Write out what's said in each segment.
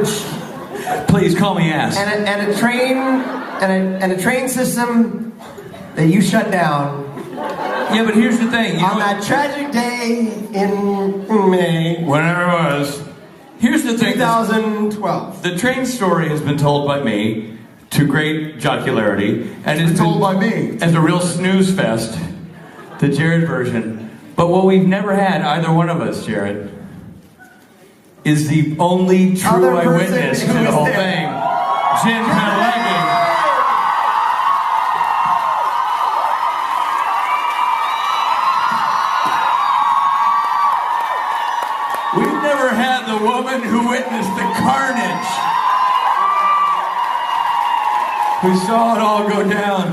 coach. Please call me ass. And a train system that you shut down. Yeah, but here's the thing. On that tragic day in May. Whenever it was. Here's the thing. 2012. The train story has been told by me to great jocularity. And it's been told by me. As a real snooze fest. The Jared version. But what we've never had, either one of us, Jared, is the only true eyewitness to the whole thing. Jen Padalecki. We've never had the woman who witnessed the carnage, who saw it all go down,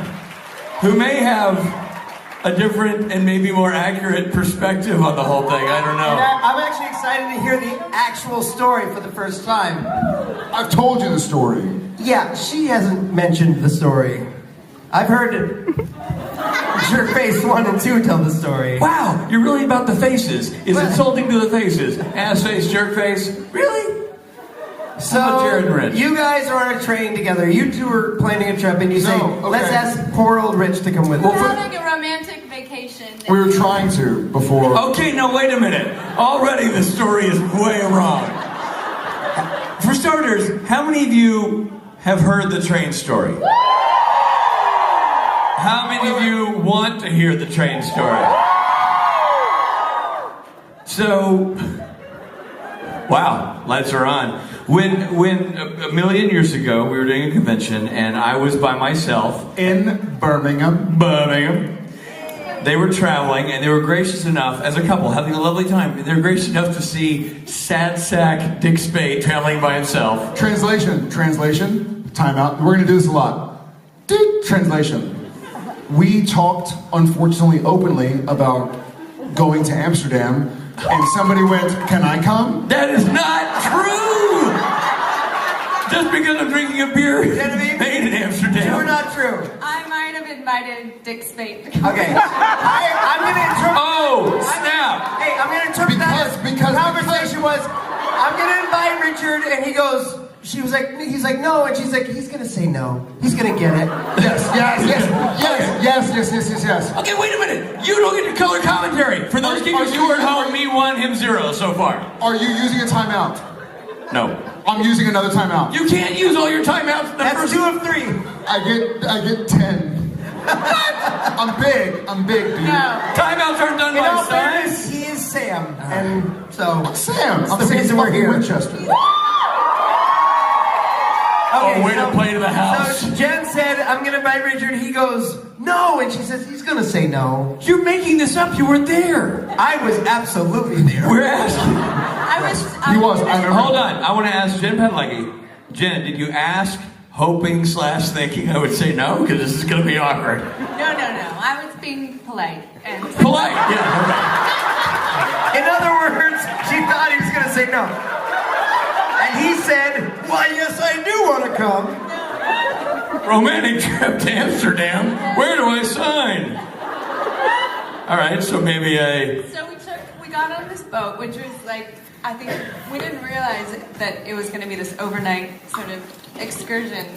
who may have a different and maybe more accurate perspective on the whole thing. I don't know. I'm actually excited to hear the actual story for the first time. I've told you the story. Yeah, she hasn't mentioned the story. I've heard it. Jerkface 1 and 2 tell the story. Wow, you're really about the faces. It's insulting to the faces. Ass face, jerk face. Really? So, you guys are on a train together. You two are planning a trip, and you say, let's ask poor old Rich to come with us. We're having a romantic vacation. We were trying to before. Okay, no, wait a minute. Already the story is way wrong. For starters, how many of you have heard the train story? How many of you want to hear the train story? So, wow, lights are on. When a million years ago, we were doing a convention, and I was by myself. In Birmingham. They were traveling, and they were gracious enough, as a couple, having a lovely time, they were gracious enough to see sad sack Dick Spade traveling by himself. Translation, time out. We're gonna do this a lot. Translation. We talked, unfortunately, openly about going to Amsterdam, and somebody went, "Can I come?" That is not true! Just because I'm drinking a beer made in Amsterdam. True or not true? I might have invited Dick Spade. Okay. I'm gonna interpret. Oh, snap! Hey, I'm gonna interpret that as the conversation was, I'm gonna invite Richard, and he goes, he's like, no, and she's like, he's gonna say no. He's gonna get it. Yes. Okay, wait a minute. You don't get to color commentary. For those keepers who are at home, me 1, him 0 so far. Are you using a timeout? No. I'm using another timeout. You can't use all your timeouts. That's 2 of 3. I get 10. I'm big, dude. No. Timeouts aren't done In by all fairness, size. he is Sam, and so Sam. that's the reason we're here. Winchester. Okay, way to play to the house. So Jen said, I'm gonna invite Richard. He goes, no, and she says he's gonna say no. You're making this up. You weren't there. I was absolutely there. We're asking. He was. I remember. Hold on. I want to ask Jen Padalecki. Jen, did you ask, hoping / thinking I would say no? Because this is going to be awkward. No. I was being polite. And Polite, yeah. In other words, she thought he was gonna say no. And he said, why, yes, I do want to come. Romantic trip to Amsterdam. Where do I sign? All right, so maybe So we got on this boat, which was like, I think we didn't realize that it was going to be this overnight sort of excursion.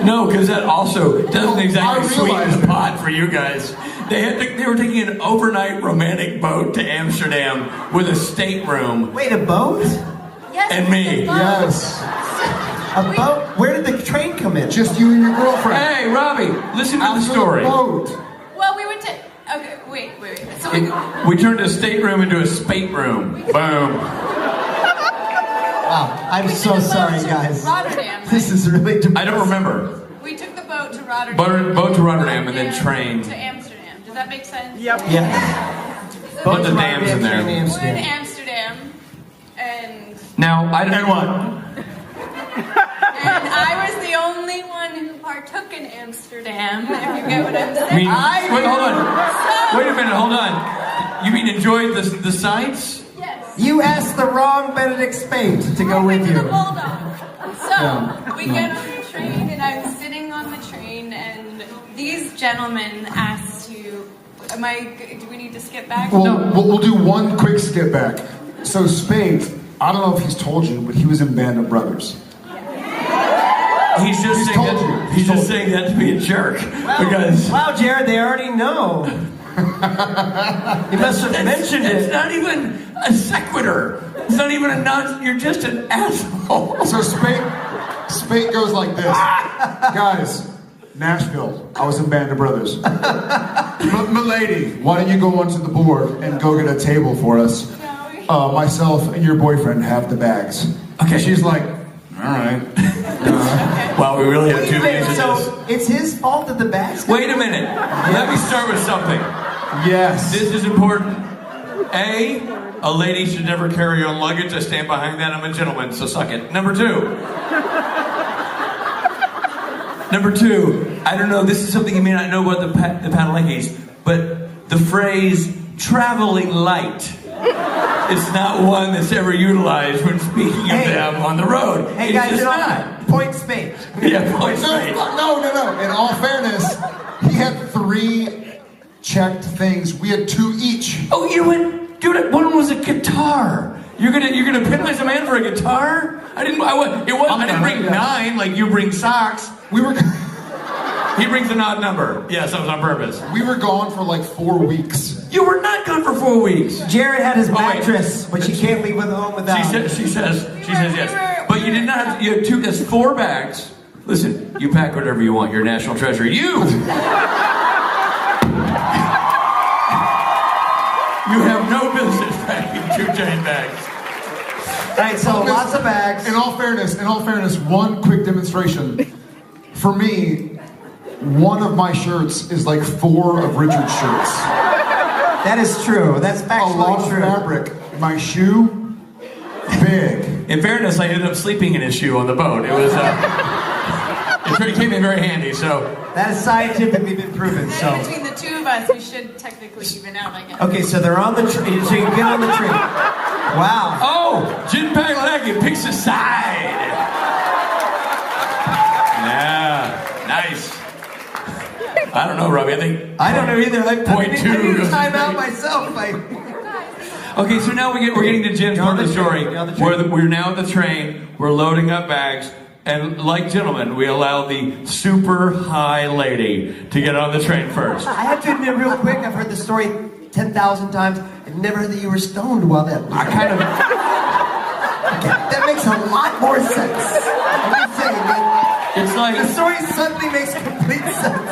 No, because that also doesn't exactly sweeten the pot for you guys. They were taking an overnight romantic boat to Amsterdam with a stateroom. Wait, a boat? Yes, And me. Yes. A boat? Where did the train come in? Just you and your girlfriend. Hey, Robbie, listen to the story. Boat. Well, we went to... Okay, wait. So We turned a stateroom into a spate room. Boom. Wow, I'm so sorry, guys. Rotterdam, right? This is really depressing. I don't remember. We took the boat to Rotterdam. Boat to Rotterdam and then train. To Amsterdam. Does that make sense? Yeah. Put the dams in there. We're in Amsterdam, and Now, I don't know what. and I was the only one who partook in Amsterdam, if you get what I'm saying. Wait, hold on. Wait a minute, hold on. You mean enjoyed the sights? Yes. You asked the wrong Benedict Spade to go with you. Hold on. So, we get on the train, and I'm sitting on the train, and these gentlemen asked to... do we need to skip back? We'll do one quick skip back. So Spade, I don't know if he's told you, but he was in Band of Brothers. He's just saying told that, you. he's just saying that to be a jerk. Because Wow, Jared, they already know. You must have mentioned it's it. not even a sequitur. It's not even a nonsense. You're just an asshole. So Spate goes like this. Guys, Nashville, I was in Band of Brothers. Milady, why don't you go onto the board and go get a table for us? Myself and your boyfriend have the bags. Okay. She's like, all right. Wow, we really have 2 Wait, minutes of so this. it's his fault that the bags. Wait a minute. Let me start with something. Yes. This is important. A lady should never carry her own luggage. I stand behind that. I'm a gentleman, so suck it. Number two, I don't know, this is something you may not know about the Padalecki's, but the phrase traveling light is not one that's ever utilized when speaking of them on the road. Hey It's guys, just you know, not. point Spade. Yeah, point straight. No. In all fairness, he had 3 checked things. We had 2 each. Oh, you went, dude, one was a guitar. You're gonna penalize a man for a guitar? I didn't bring 9 like you bring socks. We were He brings an odd number. Yes, that was on purpose. we were gone for like 4 weeks. You were not gone for 4 weeks. Jared had his Oh, wait. mattress, which he can't leave with home without. She says yes. But you did not have, you had 2, that's 4 bags. Listen, you pack whatever you want, you're a national treasure. You have no business packing 2 giant bags. All right, so lots of bags. In all fairness, one quick demonstration. For me, one of my shirts is like 4 of Richard's shirts. That is true. That's A lot factually of true. fabric. My shoe, big. In fairness, I ended up sleeping in his shoe on the boat. It was, it came in very handy, so. That is scientifically been proven. So. Between the 2 of us, we should technically even out, I guess. Okay, so they're on the tree. So you get on the tree. Wow. Oh, Jim Padalecki picks a side. Yeah, nice. I don't know, Robbie. I don't know either. I Point 2 I need to goes time to out me. myself. Okay, so now we're getting to Jim's You're part on of the the story. train, you're on the train. We're now at the train. We're loading up bags. And like gentlemen, we allow the super high lady to get on the train first. I have to admit, real quick, I've heard the story 10,000 times. I've never heard that you were stoned while that was. I kind of... That makes a lot more sense. I'm just saying, like, It's like... the story suddenly makes complete sense.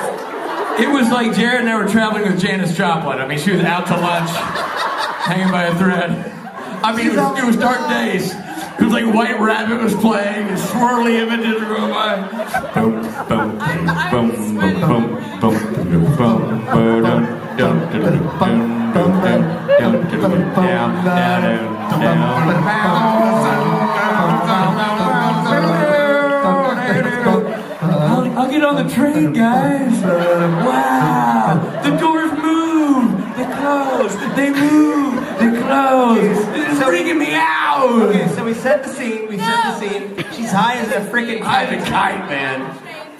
It was like Jared and I were traveling with Janis Joplin. I mean, she was out to lunch, hanging by a thread. I mean, it was dark days. It was like White Rabbit was playing, and swirly images were going by. Boom, boom, boom, boom, boom, boom, boom, boom, I'll get on the train, guys. Wow, the doors move, they close, they move, they close. It's freaking me out. Okay, so we set the scene. She's high as a freaking I'm kite. a kite, man.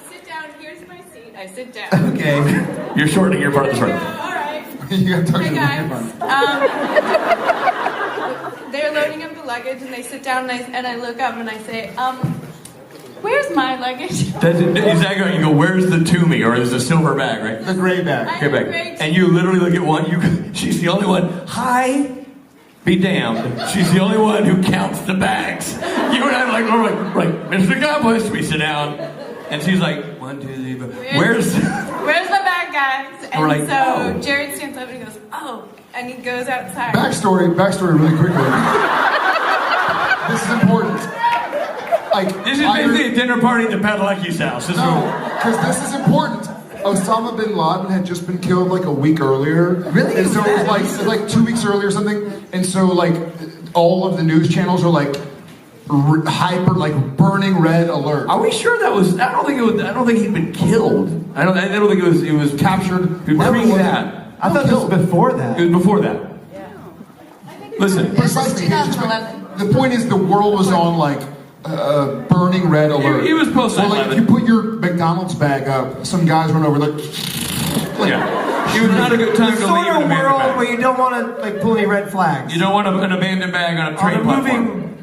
Sit down, here's my seat. I sit down. Okay. You're shortening your part of the story. All right. You gotta talk to Hey the guys, microphone. they're loading up the luggage and they sit down and I look up and I say, where's my luggage? That's exactly. You go, where's the to me? Or there's a silver bag, right? The gray bag. I- Okay, bag. Great. And you literally look at one. She's the only one. Hi. Be damned. She's the only one who counts the bags. You and I we're like, Mr. Accomplished. We sit down, and she's like, 1, 2, 3, 4. Where's? Where's my bag, guys? And We're like, so oh. Jared stands up and he goes, oh, and he goes outside. Backstory really quickly. This is important. Like, This is basically a dinner party at the Padalecki's house. This is because this is important. Osama bin Laden had just been killed like a week earlier. Really? And so it was like 2 weeks earlier or something. And so like all of the news channels are like hyper, like burning red alert. Are we sure that was? I don't think he'd been killed. I don't think it was captured. Pre that. I thought this was before that. It was before that. Listen. Precisely. He had just been- 2011. the point is the world was on like burning red alert. It was post So like 9/11. if you put your McDonald's bag up, some guys run over like Yeah. It was not a good time The to sort leave an of abandoned world bag. where you don't want to like pull any red flags. You don't want an abandoned bag on a On train a platform. moving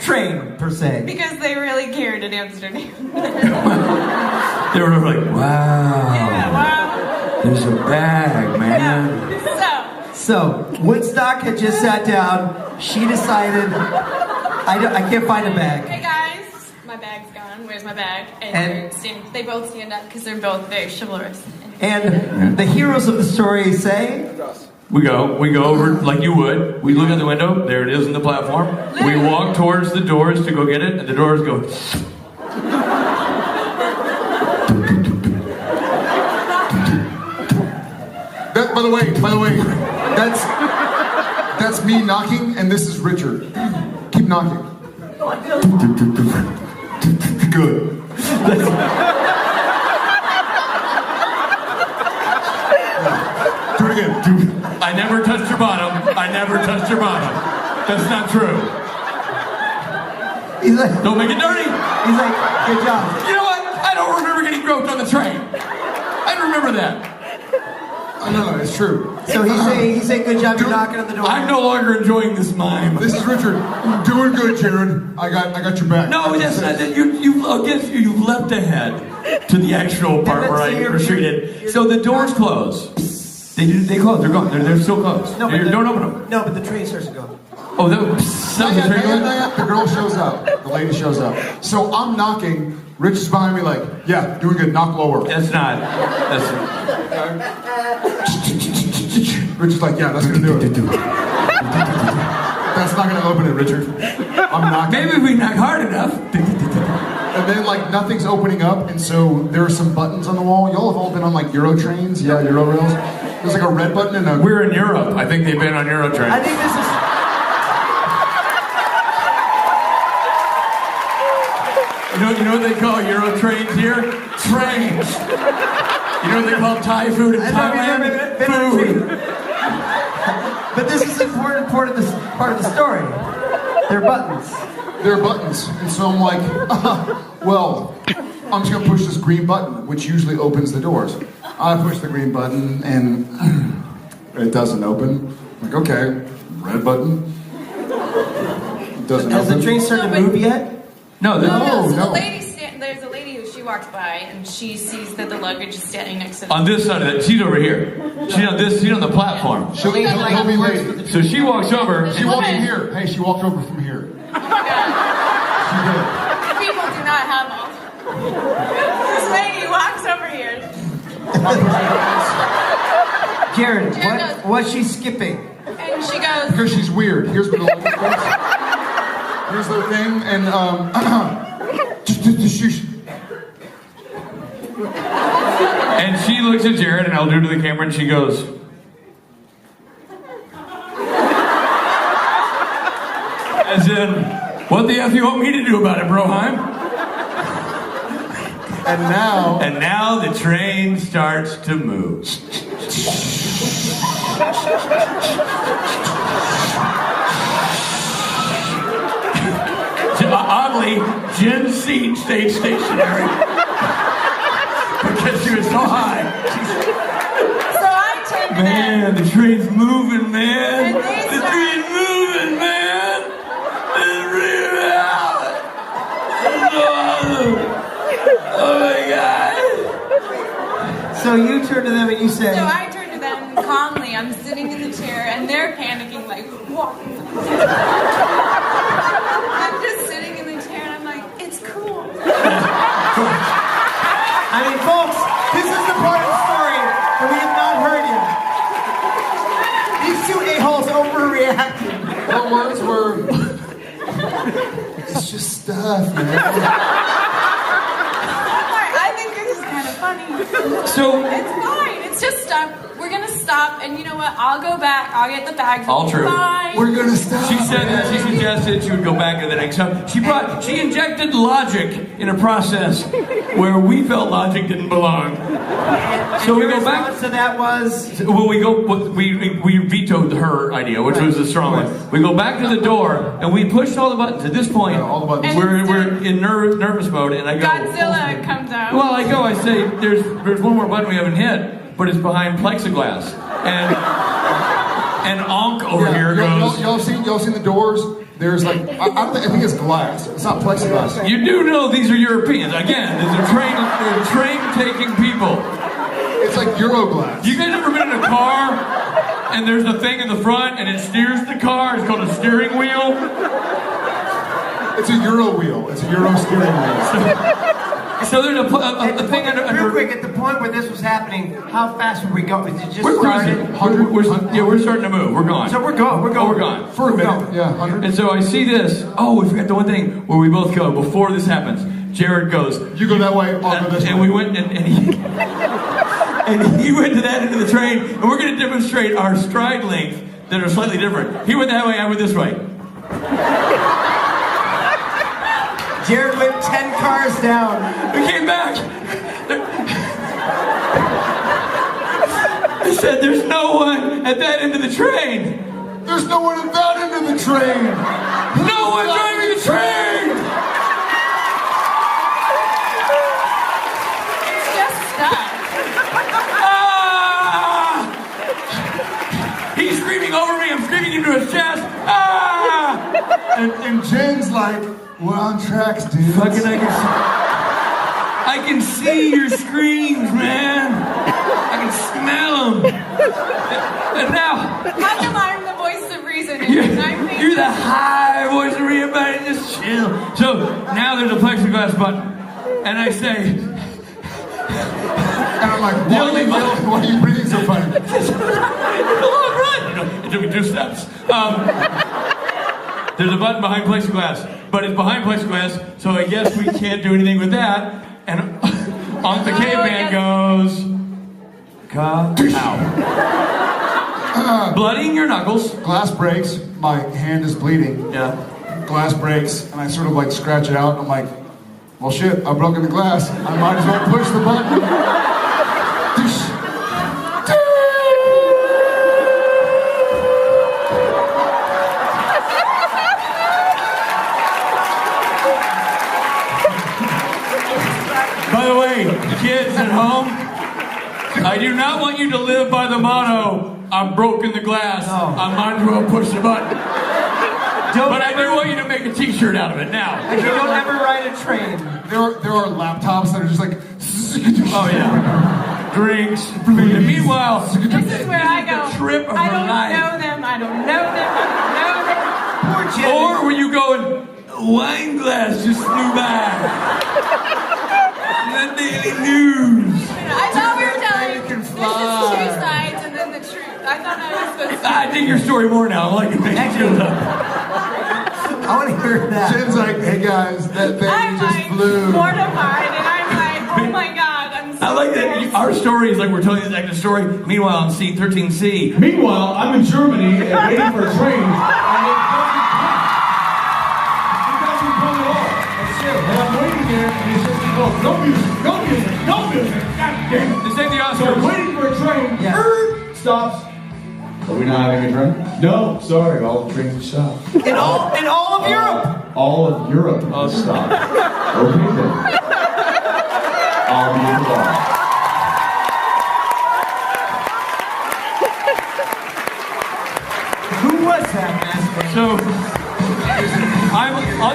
train, per se? Because they really cared in Amsterdam. They were like, wow. Yeah, wow. There's a bag, man. So, Woodstock had just sat down. She decided, I can't find a bag. Hey guys, my bag's gone. Where's my bag? And they both stand up because they're both very chivalrous. And the heroes of the story say, We go over like you would. We look out the window. There it is in the platform. We walk towards the doors to go get it, and the doors go. By the way, that's me knocking, and this is Richard. Keep knocking. Good. Do it again. I never touched your bottom. That's not true. he's like, Don't make it dirty. he's like, good job. You know what? I don't remember getting groped on the train. I don't remember that. No, it's true. So he's saying, good job, you're knocking on the door. I'm no longer enjoying this mime. This is Richard. Doing good, Jared. I got your back. No, that's not that. You leapt ahead to the actual part where I retreated. So the doors close. They close. They're gone. They're still closed. No, Don't open them. No, but the train starts to go. Oh, the train goes? The girl shows up. The lady shows up. So I'm knocking. Rich is behind me like, yeah, doing good. Knock lower. That's not. Rich is like, yeah, that's gonna do it. That's not gonna open it, Richard. I'm knocking. Maybe if we knock hard enough. And then like nothing's opening up, and so there are some buttons on the wall. Y'all have all been on like Euro trains, yeah, Euro rails. There's like a red button and a. We're in Europe. I think they've been on Euro trains. I think this is. You know what they call Euro trains here? Trains. You know what they call Thai food in Thailand? Food. But this is an important part of the story. They're buttons. They're buttons, and so I'm like, well, I'm just gonna push this green button, which usually opens the doors. I push the green button, and it doesn't open. I'm like, okay, red button. It doesn't Has open. the train started to move yet? No. So no. there's a lady who she walks by and she sees that the luggage is standing next to the On this side of it, she's over here. She's on the platform. He'll be late. So she walks over. She walked in here. Hey, she walked over from here. Oh my God. People do not have them. This lady walks over here. Jared, what's she skipping? And she goes, Because she's weird. Here's what the luggage goes. Here's the thing, and And she looks at Jared, and I'll do to the camera, and she goes. As in, what the F you want me to do about it, Broheim? and now the train starts to move. Oddly, Jen's seat stayed stationary because she was so high. so I turned to them. Man, the train's moving, man. And they The train's moving, man. It's really out. It's so awesome. Oh my God. So you turn to them and you say, So I turned to them calmly. I'm sitting in the chair and they're panicking like, what? I'm just sitting in the chair and I'm like, it's cool. I mean, folks, this is the part of the story that we have not heard yet. These two a-holes overreacted. the words were, it's just stuff, man. I think this is kind of funny. So It's fine. It's just stuff. We're gonna stop, and you know what? I'll go back. I'll get the bags. All true. Fine. We're gonna stop. she said that she suggested she would go back to the next time. She injected logic in a process where we felt logic didn't belong. So we Your go back. response to that was, Well, we vetoed her idea, which was the strong one. We go back to the door and we pushed all the buttons. At this point, Yeah, all the buttons. we're in nervous mode, and I go. Godzilla comes out. Well, I say there's one more button we haven't hit, but it's behind plexiglass, and And Onk over here goes. Y'all seen the doors? There's like, I think it's glass. It's not plexiglass. You do know these are Europeans. Again, these are train-taking people. It's like Euroglass. You guys ever been in a car and there's a thing in the front and it steers the car? It's called a steering wheel. It's a Euro wheel. It's a Euro steering wheel. So there's a thing under. Real quick, at the point where this was happening, how fast were we going? Did it just We're started? cruising. We're starting to move. We're gone. So we're going. We're gone. For a minute, yeah, 100. And so I see this. Oh, we forgot the one thing where we both go before this happens. Jared goes. You go that way, I'll go this way. And we went and he and he went to that end of the train, and we're going to demonstrate our stride length that are slightly different. He went that way. I went this way. Jared went 10 cars down. We came back. I said, "There's no one at that end of the train." There's no one at that end of the train. No one driving the train. It's just stuck. Ah! He's screaming over me. I'm screaming into his chest. Ah! And Jen's like, we're on tracks, dude. Fucking, I can see your screams, man. I can smell them. And now, How come I'm the voice of reason? And you're the high voice of everybody. Just chill. So now there's a plexiglass button, and I say, And I'm like, why are you breathing so funny? "It's a long run." It took me 2 steps. There's a button behind plexiglass, but it's behind plexiglass, so I guess we can't do anything with that. And on the caveman goes, cut out. Blooding your knuckles. Glass breaks, my hand is bleeding. Yeah. Glass breaks, and I sort of like scratch it out. I'm like, well shit, I've broken the glass. I might as well push the button. By the way, kids at home, I do not want you to live by the motto, "I've broken the glass, I might as well push the button." But I do want you to make a t-shirt out of it now. And you don't ever ride a train. There are laptops that are just like, Oh yeah. Drinks. And meanwhile, this is where I go. the trip of I her don't life. know them. I don't know them. I don't know them. Poor Jen. Or were you going, wine glass just flew by? The Daily News. I thought we were telling can this is fly. 2 sides and then the truth. I thought I was supposed to. I dig your story more now. I like it. Makes you feel up. I want to hear that. Jen's like, hey guys, that baby I'm just like flew. mortified and I'm like, oh my god, I'm so I like that embarrassed. our story is like we're telling this active story. Meanwhile, on scene 13C. Meanwhile, I'm in Germany and waiting for a train, and it doesn't come at all. That's true. And I'm waiting there, and it's just like, oh, no music, no music, no music. God damn it. This ain't the So I'm Oscars. waiting for a train. Yeah. Stops. Are we not having a train? No, sorry, all the trains have stopped. In all of Europe. All of Europe has stopped. Okay then. I'll be in the bar. Who was that, man? So,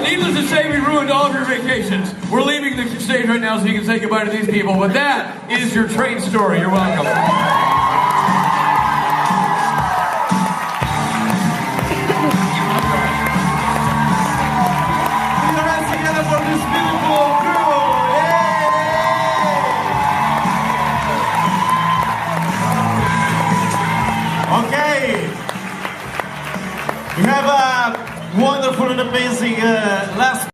needless to say, we ruined all of your vacations. We're leaving the stage right now so you can say goodbye to these people. But that is your train story. You're welcome. Okay. We have a wonderful and amazing last